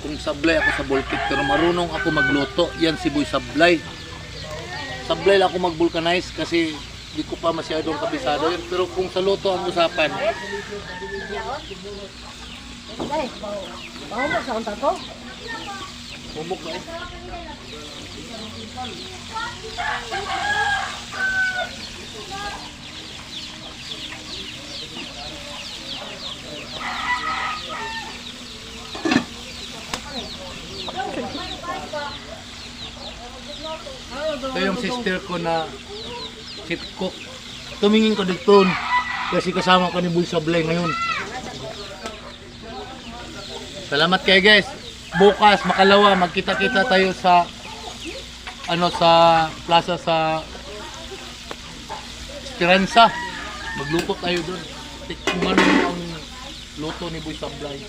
kung sablay ako sa bulkit pero marunong ako magluto. Yan si Boy Sablay. Sablay lang ako mag-vulcanize kasi di ko pa masyadong kabisado yun. Pero kung sa luto ang usapan, Ay, bawa mo sa unta to. humok ba eh? Ito yung sister ko na chef cook. Tumingin ko dito kasi kasama ko ni Boy Sablay ngayon. Salamat kayo guys. Bukas makalawa magkita-kita tayo sa sa plaza sa Esperanza. Magluto tayo doon. Tikman mo ang luto ni Boy Sablay.